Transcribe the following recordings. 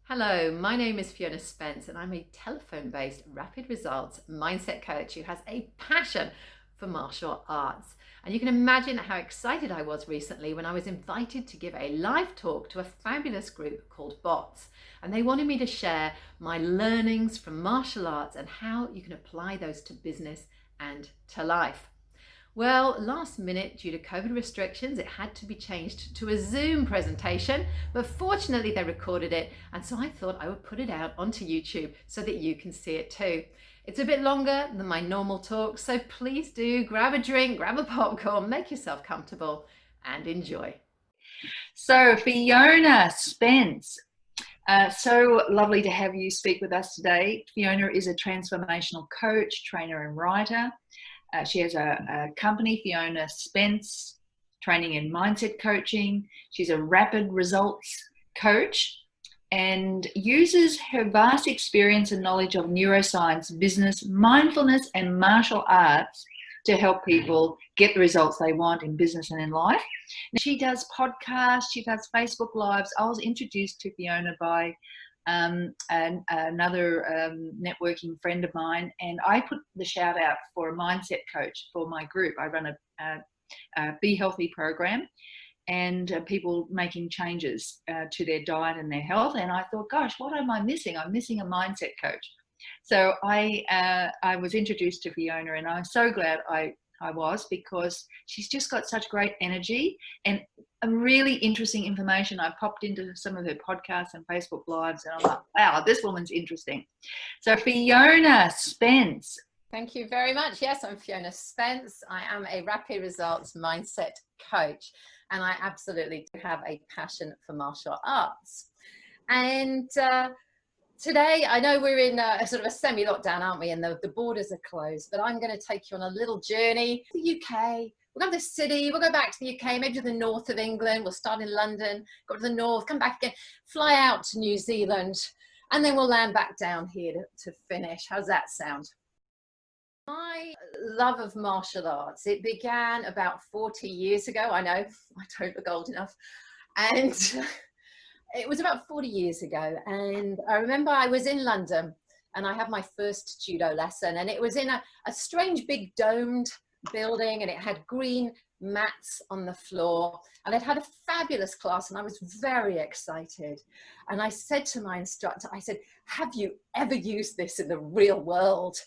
Hello, my name is Fiona Spence, and I'm a telephone-based rapid results mindset coach who has a passion for martial arts. And you can imagine how excited I was recently when I was invited to give a live talk to a fabulous group called Bots. And they wanted me to share my learnings from martial arts and how you can apply those to business and to life. Well, last minute, due to COVID restrictions, it had to be changed to a Zoom presentation, but fortunately they recorded it, and so I thought I would put it out onto YouTube so that you can see it too. It's a bit longer than my normal talk, so please do grab a drink, grab a popcorn, make yourself comfortable, and enjoy. So, Fiona Spence, so lovely to have you speak with us today. Fiona is a transformational coach, trainer, and writer. She has a company, Fiona Spence, training and mindset coaching. She's a rapid results coach and uses her vast experience and knowledge of neuroscience, business, mindfulness, and martial arts to help people get the results they want in business and in life. She does podcasts, she does Facebook Lives. I was introduced to Fiona by another networking friend of mine, and I put the shout out for a mindset coach for my group. I run a Be Healthy program, and people making changes to their diet and their health. And I thought, gosh, what am I missing? I'm missing a mindset coach. So I was introduced to Fiona, and I'm so glad I was, because she's just got such great energy and a really interesting information. I popped into some of her podcasts and Facebook Lives, and I'm like, wow, this woman's interesting. So Fiona Spence. Thank you very much. Yes, I'm Fiona Spence. I am a rapid results mindset coach, and I absolutely do have a passion for martial arts. And today, I know we're in a sort of a semi-lockdown, aren't we? And the borders are closed, but I'm going to take you on a little journey to the UK. We'll go to the city, we'll go back to the UK, maybe to the north of England. We'll start in London, go to the north, come back again, fly out to New Zealand, and then we'll land back down here to finish. How's that sound? My love of martial arts, it began about 40 years ago. I know, I don't look old enough. And it was about 40 years ago, and I remember I was in London and I had my first judo lesson, and it was in a strange big domed building, and it had green mats on the floor, and I'd had a fabulous class, and I was very excited. And I said to my instructor, I said, have you ever used this in the real world?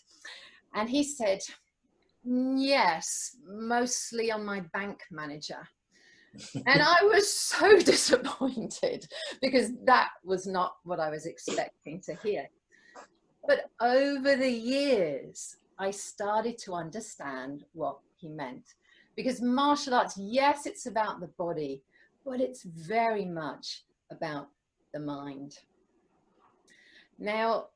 And he said, yes, mostly on my bank manager. And I was so disappointed, because that was not what I was expecting to hear. But over the years, I started to understand what he meant. Because martial arts, yes, it's about the body, but it's very much about the mind. Now,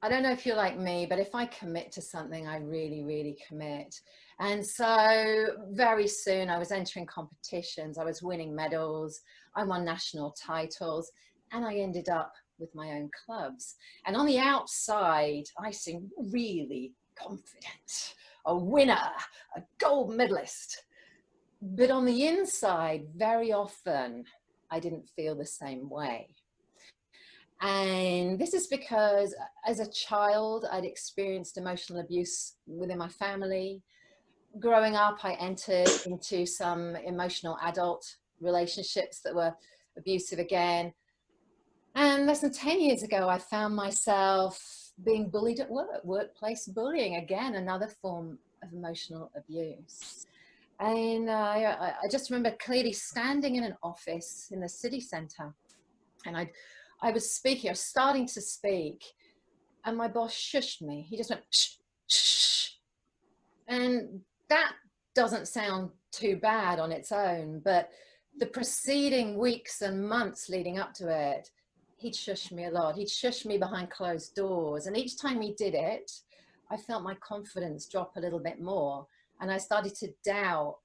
I don't know if you're like me, but if I commit to something, I really, really commit. And so very soon I was entering competitions, I was winning medals, I won national titles, and I ended up with my own clubs. And on the outside, I seemed really confident, a winner, a gold medalist. But on the inside, very often, I didn't feel the same way. And this is because as a child, I'd experienced emotional abuse within my family. Growing up, I entered into some emotional adult relationships that were abusive again. And less than 10 years ago, I found myself being bullied at work, workplace bullying, again, another form of emotional abuse. And I just remember clearly standing in an office in the city centre, and I was speaking, I was starting to speak, and my boss shushed me. He just went, shh, shh. And that doesn't sound too bad on its own, but the preceding weeks and months leading up to it, he'd shush me a lot. He'd shush me behind closed doors. And each time he did it, I felt my confidence drop a little bit more. And I started to doubt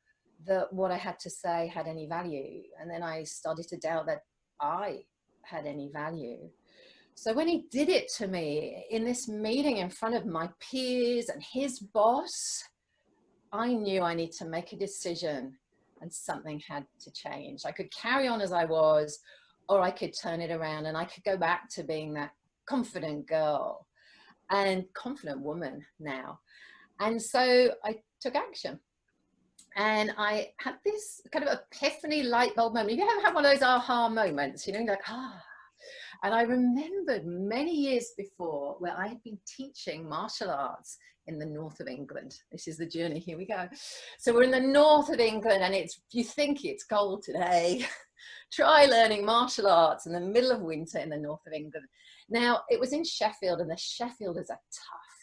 that what I had to say had any value. And then I started to doubt that I had any value. So when he did it to me in this meeting in front of my peers and his boss, I knew I need to make a decision, and something had to change. I could carry on as I was, or I could turn it around and I could go back to being that confident girl and confident woman now. And so I took action. And I had this kind of epiphany light bulb moment. You ever have one of those aha moments, you know, like, ah. And I remembered many years before where I had been teaching martial arts in the north of England. This is the journey, here we go. So we're in the north of England, and it's, you think it's cold today. Try learning martial arts in the middle of winter in the north of England. Now, it was in Sheffield, and the Sheffielders are tough.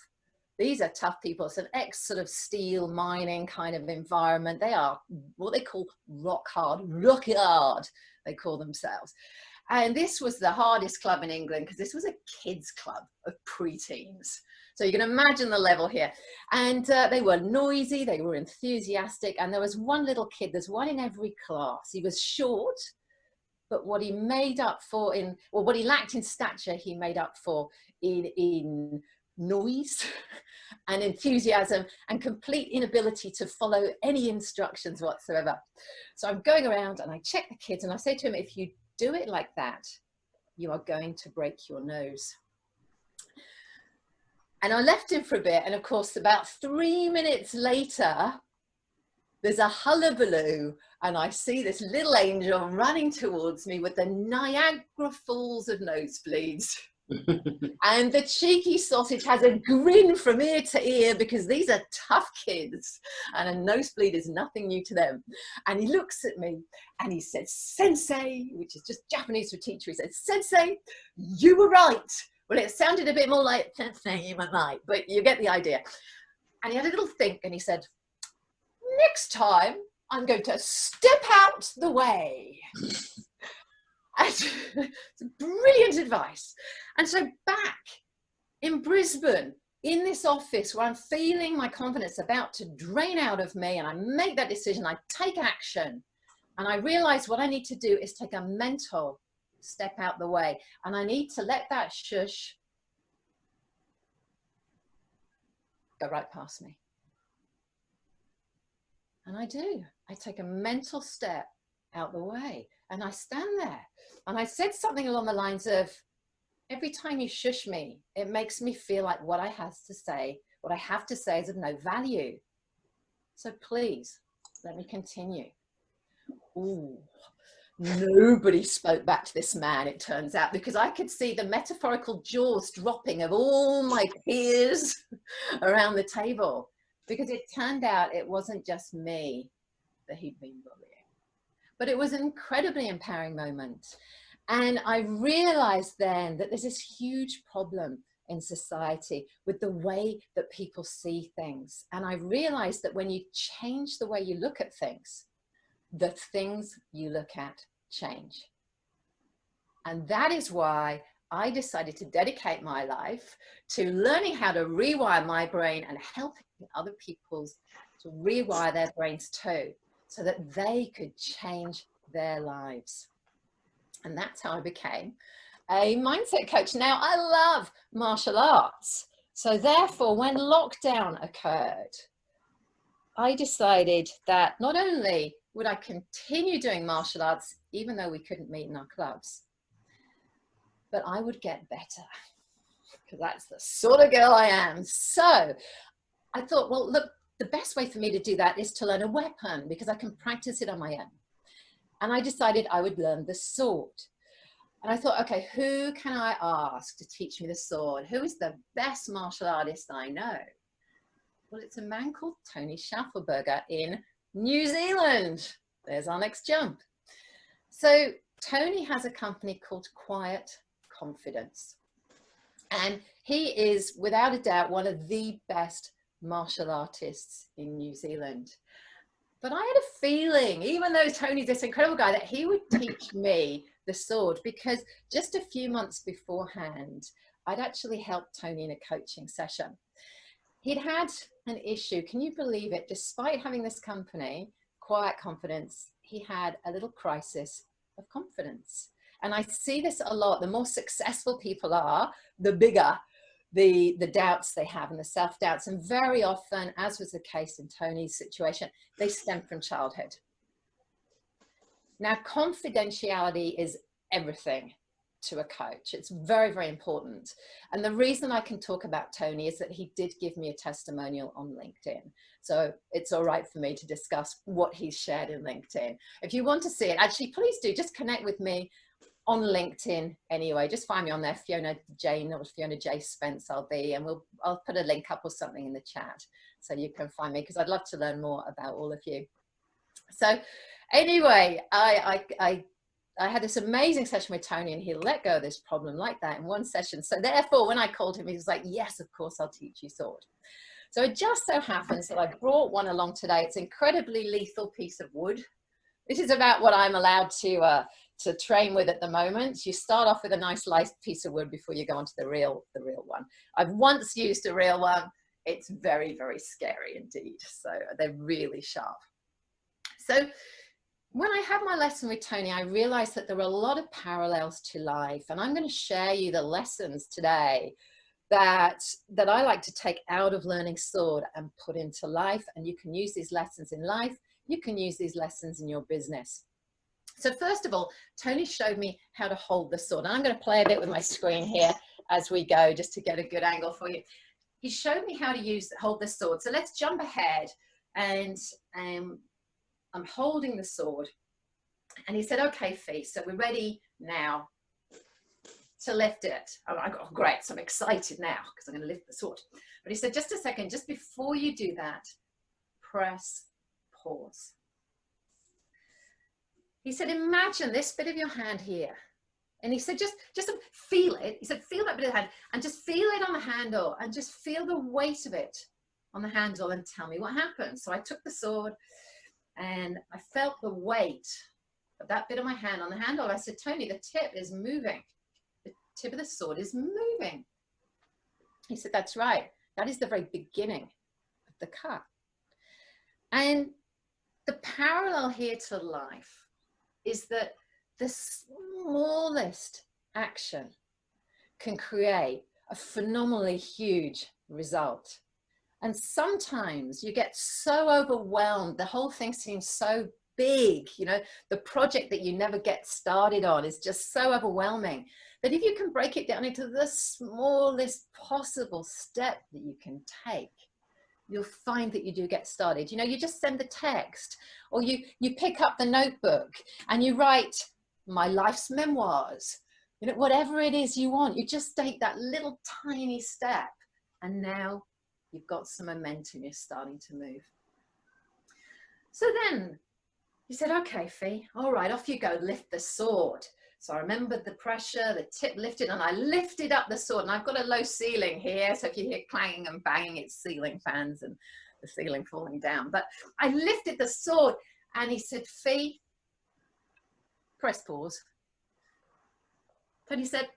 These are tough people. It's an ex sort of steel mining kind of environment. They are what they call rock hard, they call themselves. And this was the hardest club in England because this was a kids club of preteens. So you can imagine the level here. And they were noisy, they were enthusiastic. And there was one little kid, there's one in every class. He was short, but what he made up for in, or what he lacked in stature, he made up for in noise and enthusiasm and complete inability to follow any instructions whatsoever. So I'm going around and I check the kids and I say to him, if you do it like that, you are going to break your nose. And I left him for a bit, and of course about 3 minutes later there's a hullabaloo, and I see this little angel running towards me with the Niagara Falls of nosebleeds. And the cheeky sausage has a grin from ear to ear because these are tough kids and a nosebleed is nothing new to them. And he looks at me and he said, Sensei, which is just Japanese for teacher. He said, Sensei, you were right. Well, it sounded a bit more like Sensei, you were right, but you get the idea. And he had a little think and he said, next time I'm going to step out the way. It's brilliant advice. And so back in Brisbane, in this office where I'm feeling my confidence about to drain out of me, and I make that decision, I take action, and I realize what I need to do is take a mental step out the way, and I need to let that shush go right past me. And I do. I take a mental step out the way, and I stand there. And I said something along the lines of, every time you shush me, it makes me feel like what I have to say is of no value. So please, let me continue. Ooh, nobody spoke back to this man, it turns out, because I could see the metaphorical jaws dropping of all my peers around the table, because it turned out it wasn't just me that he'd been bullying. But it was an incredibly empowering moment. And I realized then that there's this huge problem in society with the way that people see things. And I realized that when you change the way you look at things, the things you look at change. And that is why I decided to dedicate my life to learning how to rewire my brain and helping other people to rewire their brains too, so that they could change their lives. And that's how I became a mindset coach. Now, I love martial arts. So therefore, when lockdown occurred, I decided that not only would I continue doing martial arts, even though we couldn't meet in our clubs, but I would get better, because that's the sort of girl I am. So I thought, well, look, the best way for me to do that is to learn a weapon, because I can practice it on my own. And I decided I would learn the sword. And I thought, okay, who can I ask to teach me the sword? Who is the best martial artist I know? Well, it's a man called Tony Schaffelberger in New Zealand. There's our next jump. So Tony has a company called Quiet Confidence. And he is, without a doubt, one of the best martial artists in New Zealand. But I had a feeling, even though Tony's this incredible guy, that he would teach me the sword, because just a few months beforehand, I'd actually helped Tony in a coaching session. He'd had an issue, can you believe it? Despite having this company, Quiet Confidence, he had a little crisis of confidence. And I see this a lot. The more successful people are, the bigger the doubts they have and the self-doubts. And very often, as was the case in Tony's situation, they stem from childhood. Now, confidentiality is everything to a coach. It's very, very important. And the reason I can talk about Tony is that he did give me a testimonial on LinkedIn. So it's all right for me to discuss what he's shared in LinkedIn. If you want to see it, actually, please do just connect with me on LinkedIn anyway. Just find me on there, Fiona Jane or Fiona J Spence I'll be, and I'll put a link up or something in the chat so you can find me, because I'd love to learn more about all of you. So anyway, I had this amazing session with Tony, and he let go of this problem like that in one session. So therefore, when I called him, he was like, yes, of course, I'll teach you sword. So it just so happens that I brought one along today. It's an incredibly lethal piece of wood. This is about what I'm allowed to train with at the moment. You start off with a nice light piece of wood before you go on to the real one. I've once used a real one. It's very, very scary indeed. So they're really sharp. So when I had my lesson with Tony, I realized that there were a lot of parallels to life. And I'm going to share you the lessons today that I like to take out of learning sword and put into life. And you can use these lessons in life. You can use these lessons in your business. So first of all, Tony showed me how to hold the sword. And I'm going to play a bit with my screen here as we go, just to get a good angle for you. He showed me how to hold the sword. So let's jump ahead, and I'm holding the sword, and he said, okay, Fee, so we're ready now to lift it. I'm like, oh, great. So I'm excited now because I'm going to lift the sword. But he said, just a second, just before you do that, press pause. He said, imagine this bit of your hand here. And he said, just feel it. He said, feel that bit of the hand and just feel it on the handle, and just feel the weight of it on the handle, and tell me what happens. So I took the sword, and I felt the weight of that bit of my hand on the handle. I said, Tony, the tip is moving. The tip of the sword is moving. He said, that's right. That is the very beginning of the cut. And the parallel here to life is that the smallest action can create a phenomenally huge result. And sometimes you get so overwhelmed, the whole thing seems so big, you know, the project that you never get started on is just so overwhelming, that if you can break it down into the smallest possible step that you can take, you'll find that you do get started. You know, you just send the text, or you pick up the notebook and you write my life's memoirs, you know, whatever it is you want, you just take that little tiny step, and now you've got some momentum, you're starting to move. So then he said, okay, Fee, all right, off you go, lift the sword. So I remembered the pressure, the tip lifted, and I lifted up the sword. And I've got a low ceiling here, so if you hear clanging and banging, it's ceiling fans and the ceiling falling down. But I lifted the sword, and he said, Fee, press pause. Then he said,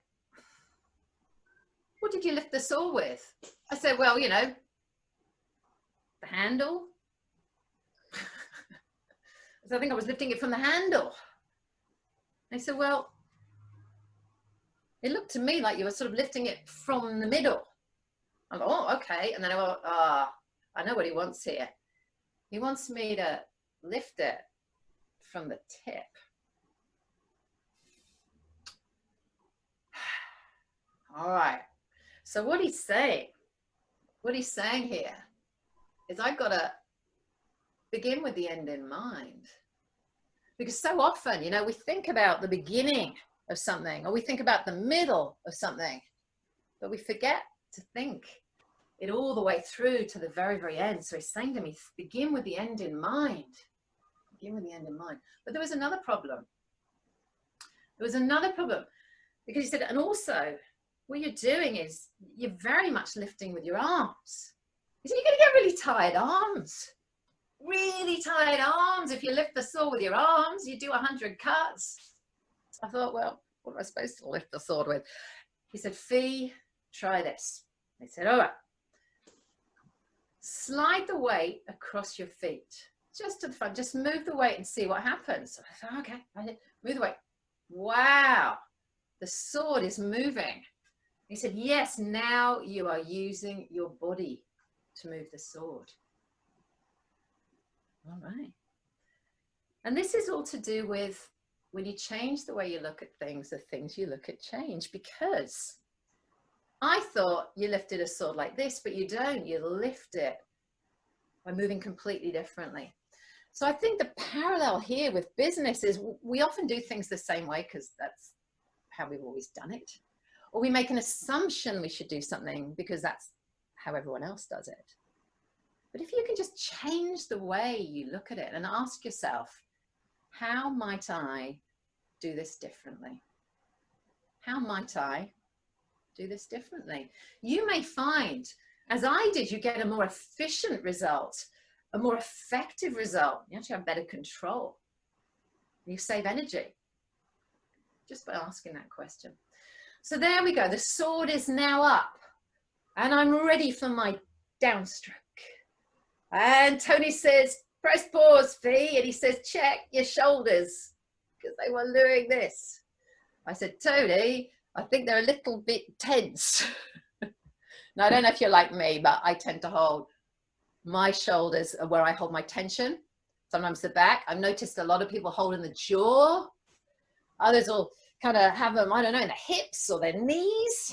what did you lift the sword with? I said, well, you know, the handle. So I think I was lifting it from the handle. They said, well, it looked to me like you were sort of lifting it from the middle. I go, oh, okay. And then I go, I know what he wants here. He wants me to lift it from the tip. All right. So what he's saying here is I've got to begin with the end in mind. Because so often, you know, we think about the beginning of something, or we think about the middle of something, but we forget to think it all the way through to the very, very end. So he's saying to me, begin with the end in mind. Begin with the end in mind. But there was another problem. There was another problem, because he said, and also what you're doing is you're very much lifting with your arms. He said, you're going to get really tired arms. Really tired arms. If you lift the sword with your arms, you do 100 cuts. So I thought, well, what am I supposed to lift the sword with? He said, Fee, try this. I said, all right. Slide the weight across your feet, just to the front. Just move the weight and see what happens. So I said, okay, I did. Move the weight. Wow, the sword is moving. He said, yes, now you are using your body to move the sword. All right. And this is all to do with when you change the way you look at things, the things you look at change. Because I thought you lifted a sword like this, but you don't. You lift it by moving completely differently. So I think the parallel here with business is we often do things the same way because that's how we've always done it. Or we make an assumption we should do something because that's how everyone else does it. But if you can just change the way you look at it and ask yourself, how might I do this differently? How might I do this differently? You may find, as I did, you get a more efficient result, a more effective result. You actually have better control. You save energy just by asking that question. So there we go. The sword is now up and I'm ready for my downstroke. And Tony says, press pause, Fee. And he says, check your shoulders because they were doing this. I said, Tony, I think they're a little bit tense. Now, I don't know if you're like me, but I tend to hold my shoulders where I hold my tension. Sometimes the back. I've noticed a lot of people holding the jaw. Others will kind of have them, I don't know, in the hips or their knees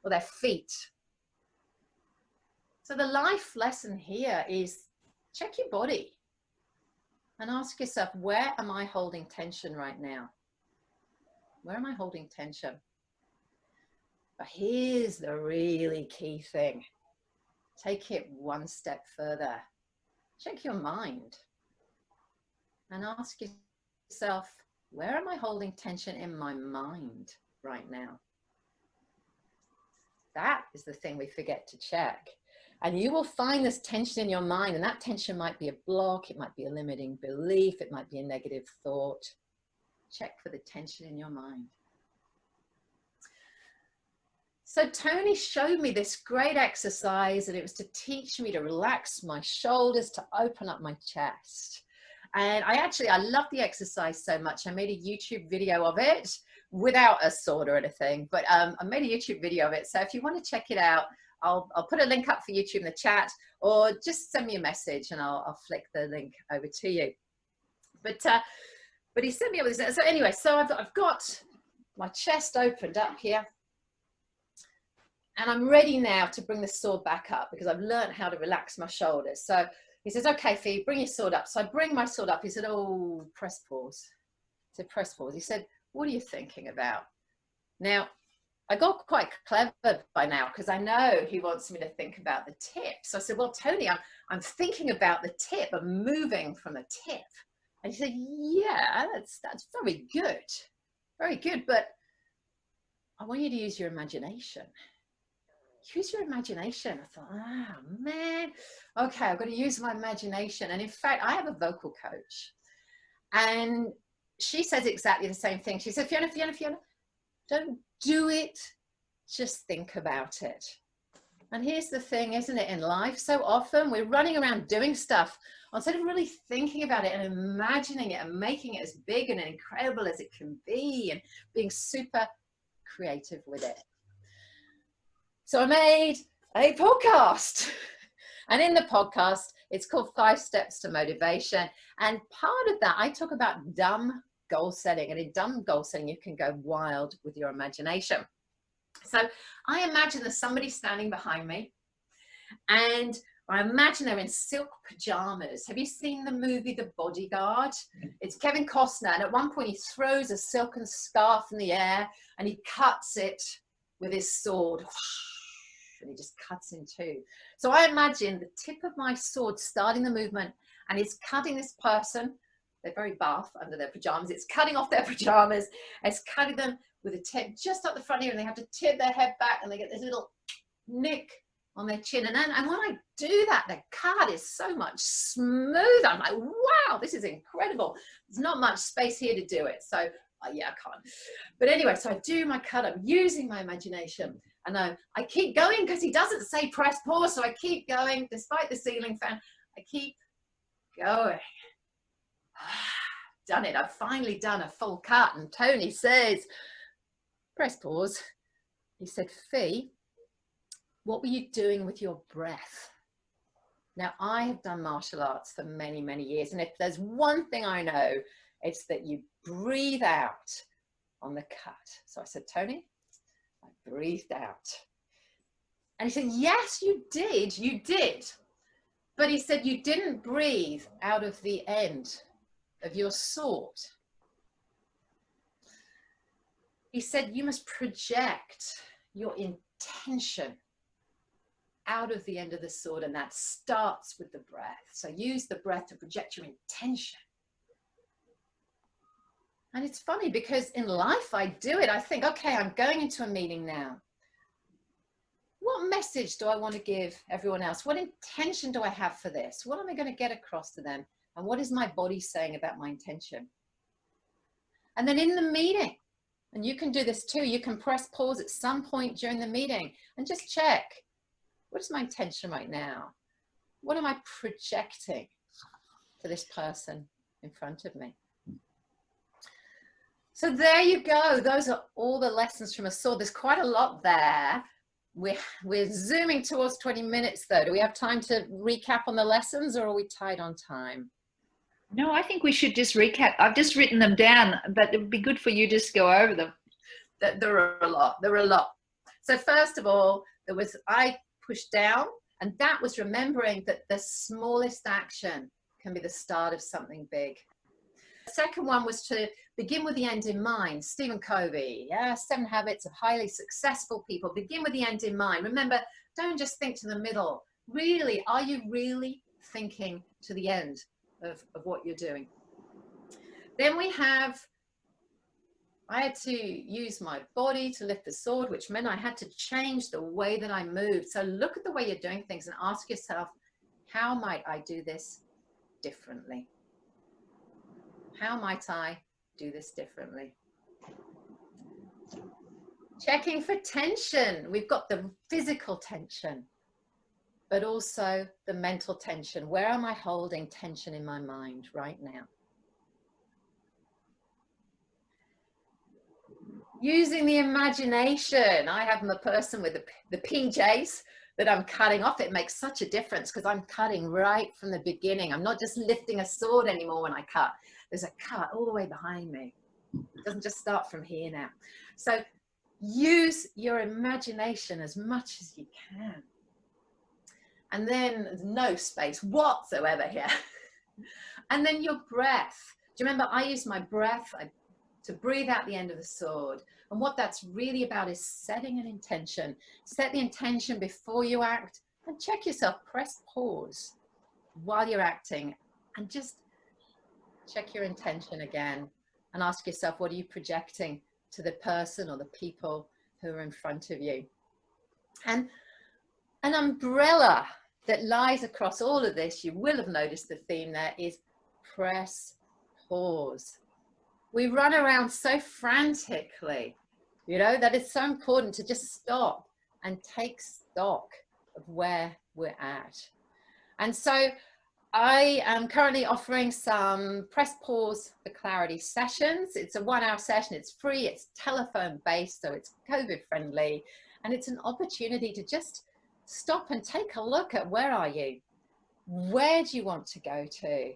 or their feet. So the life lesson here is check your body and ask yourself, where am I holding tension right now? Where am I holding tension? But here's the really key thing. Take it one step further. Check your mind and ask yourself, where am I holding tension in my mind right now? That is the thing we forget to check. And you will find this tension in your mind, and that tension might be a block, it might be a limiting belief, it might be a negative thought. Check for the tension in your mind. So Tony showed me this great exercise, and it was to teach me to relax my shoulders, to open up my chest. And I love the exercise so much. I made a YouTube video of it without a sword or anything, but I made a YouTube video of it. So if you want to check it out, I'll put a link up for YouTube in the chat, or just send me a message and I'll flick the link over to you. But he sent me all this. So anyway, so I've got my chest opened up here. And I'm ready now to bring the sword back up because I've learned how to relax my shoulders. So he says, okay, Fee, bring your sword up. So I bring my sword up. He said, oh, press pause. I said, press pause. He said, what are you thinking about? Now, I got quite clever by now because I know he wants me to think about the tip. So I said, well, Tony, I'm thinking about the tip. I'm moving from the tip. And he said, yeah, that's very good. Very good. But I want you to use your imagination. Use your imagination. I thought, oh man, okay, I've got to use my imagination. And in fact, I have a vocal coach and she says exactly the same thing. She said, Fiona, don't do it, just think about it. And here's the thing, isn't it, in life? So often we're running around doing stuff instead of really thinking about it and imagining it and making it as big and incredible as it can be and being super creative with it. So I made a podcast, and in the podcast, it's called 5 Steps to Motivation. And part of that, I talk about dumb goal setting. And in dumb goal setting, you can go wild with your imagination. So I imagine there's somebody standing behind me, and I imagine they're in silk pajamas. Have you seen the movie The Bodyguard? It's Kevin Costner, and at one point he throws a silken scarf in the air and he cuts it with his sword. And he just cuts in two. So I imagine the tip of my sword starting the movement, and it's cutting this person. They're very buff under their pajamas. It's cutting off their pajamas. It's cutting them with a tip just up the front here, and they have to tip their head back, and they get this little nick on their chin. And when I do that, the cut is so much smoother. I'm like, wow, this is incredible. There's not much space here to do it. So yeah, I can't. But anyway, so I do my cut. I'm using my imagination. And I keep going because he doesn't say press pause. So I keep going despite the ceiling fan. I keep going. Done it. I've finally done a full cut. And Tony says, press pause. He said, Fee, what were you doing with your breath? Now, I have done martial arts for many, many years. And if there's one thing I know, It's that you breathe out on the cut. So I said, Tony, I breathed out. And he said, yes, you did. But he said, you didn't breathe out of the end of your sword. He said, you must project your intention out of the end of the sword, and that starts with the breath. So use the breath to project your intention. And it's funny because in life I do it. I think, okay, I'm going into a meeting now. What message do I want to give everyone else? What intention do I have for this? What am I going to get across to them? And what is my body saying about my intention? And then in the meeting, and you can do this too, you can press pause at some point during the meeting and just check, what is my intention right now? What am I projecting to this person in front of me? So there you go. Those are all the lessons from a sword. There's quite a lot there. We're zooming towards 20 minutes though. Do we have time to recap on the lessons, or are we tight on time? No, I think we should just recap. I've just written them down, but it would be good for you just to go over them. There are a lot. So first of all, I pushed down, and that was remembering that the smallest action can be the start of something big. The second one was to begin with the end in mind. Stephen Covey, 7 Habits of Highly Successful People. Begin with the end in mind. Remember, don't just think to the middle. Really, are you really thinking to the end of what you're doing? Then I had to use my body to lift the sword, which meant I had to change the way that I moved. So look at the way you're doing things and ask yourself, how might I do this differently? How might I do this differently? Checking for tension. We've got the physical tension, but also the mental tension. Where am I holding tension in my mind right now? Using the imagination. I have a person with the PJs that I'm cutting off. It makes such a difference because I'm cutting right from the beginning. I'm not just lifting a sword anymore when I cut. There's a cut all the way behind me. It doesn't just start from here now. So use your imagination as much as you can. And then there's no space whatsoever here. And then your breath. Do you remember I used my breath to breathe out the end of the sword? And what that's really about is setting an intention. Set the intention before you act, and check yourself. Press pause while you're acting and just check your intention again and ask yourself, what are you projecting to the person or the people who are in front of you? And an umbrella that lies across all of this, you will have noticed the theme there, is press pause. We run around so frantically, that it's so important to just stop and take stock of where we're at. And so I am currently offering some press pause for clarity sessions. It's a 1-hour session. It's free. It's telephone based, so it's COVID friendly. And it's an opportunity to just stop and take a look at, where are you? Where do you want to go to?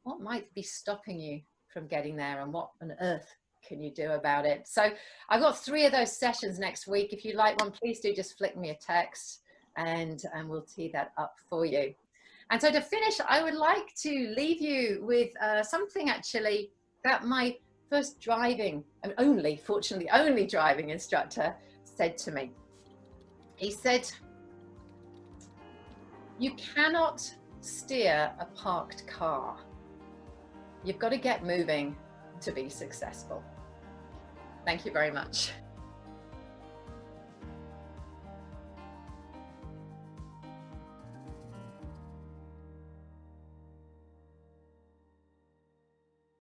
What might be stopping you from getting there, and what on earth can you do about it? So I've got 3 of those sessions next week. If you'd like one, please do just flick me a text and we'll tee that up for you. And so to finish, I would like to leave you with something actually that my first fortunately only driving instructor said to me. He said, you cannot steer a parked car. You've got to get moving to be successful. Thank you very much.